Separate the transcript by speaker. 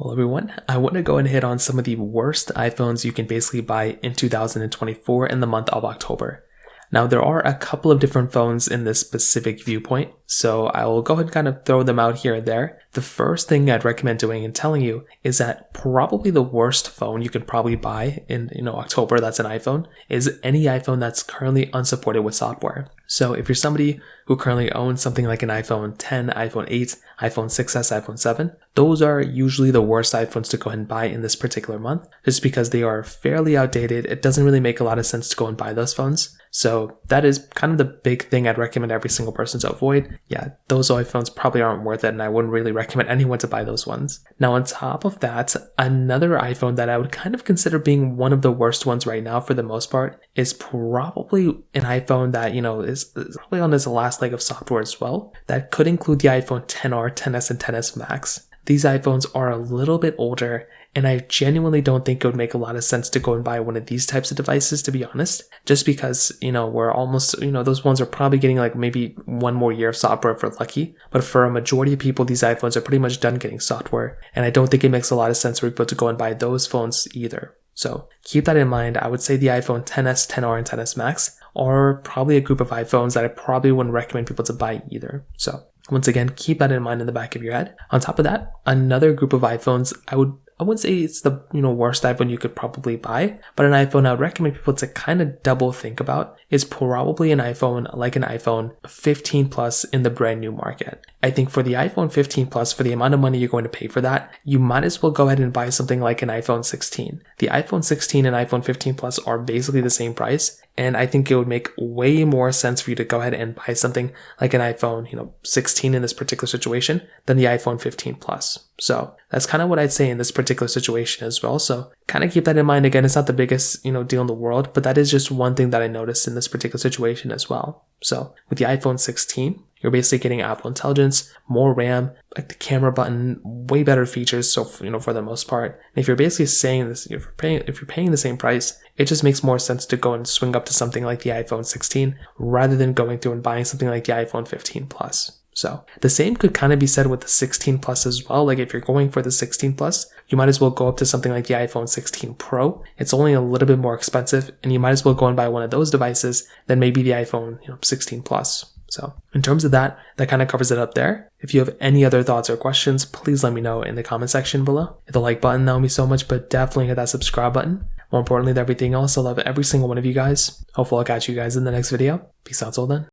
Speaker 1: Well, everyone, I want to go and hit on some of the worst iPhones you can basically buy in 2024 in the month of October. Now, there are a couple of different phones in this specific viewpoint, so I will go ahead and kind of throw them out here and there. The first thing I'd recommend doing and telling you is that probably the worst phone you could probably buy in October that's an iPhone is any iPhone that's currently unsupported with software. So if you're somebody who currently owns something like an iPhone 10, iPhone 8, iPhone 6s, iPhone 7, those are usually the worst iPhones to go ahead and buy in this particular month, just because they are fairly outdated. It doesn't really make a lot of sense to go and buy those phones. So that is kind of the big thing I'd recommend every single person to avoid. Yeah, those iPhones probably aren't worth it, and I wouldn't really recommend anyone to buy those ones. Now, on top of that, another iPhone that I would kind of consider being one of the worst ones right now for the most part is probably an iPhone that, is probably on its last leg of software as well. That could include the iPhone XR, XS, and XS Max. These iPhones are a little bit older, and I genuinely don't think it would make a lot of sense to go and buy one of these types of devices, to be honest, just because, we're almost, those ones are probably getting like maybe one more year of software if we're lucky. But for a majority of people, these iPhones are pretty much done getting software, and I don't think it makes a lot of sense for people to go and buy those phones either. So keep that in mind. I would say the iPhone XS, XR, and XS Max are probably a group of iPhones that I probably wouldn't recommend people to buy either. So once again, keep that in mind in the back of your head. On top of that, another group of iPhones, I wouldn't say it's the worst iPhone you could probably buy, but an iPhone I would recommend people to kind of double think about is probably an iPhone like an iPhone 15 Plus in the brand new market. I think for the iPhone 15 Plus, for the amount of money you're going to pay for that, you might as well go ahead and buy something like an iPhone 16. The iPhone 16 and iPhone 15 Plus are basically the same price, and I think it would make way more sense for you to go ahead and buy something like an iPhone 16 in this particular situation than the iPhone 15 Plus. So that's kind of what I'd say in this particular situation as well. So kind of keep that in mind. Again, it's not the biggest deal in the world, but that is just one thing that I noticed in this particular situation as well. So with the iPhone 16, you're basically getting Apple Intelligence, more RAM, like the camera button, way better features. So for the most part, and if you're basically saying this, if you're paying the same price, it just makes more sense to go and swing up to something like the iPhone 16 rather than going through and buying something like the iPhone 15 Plus. So the same could kind of be said with the 16 Plus as well. Like if you're going for the 16 Plus, you might as well go up to something like the iPhone 16 Pro. It's only a little bit more expensive, and you might as well go and buy one of those devices than maybe the iPhone 16 Plus. So in terms of that kind of covers it up there. If you have any other thoughts or questions, please let me know in the comment section below. Hit the like button, that would mean so much, but definitely hit that subscribe button. More importantly than everything else, I love every single one of you guys. Hopefully I'll catch you guys in the next video. Peace out till then.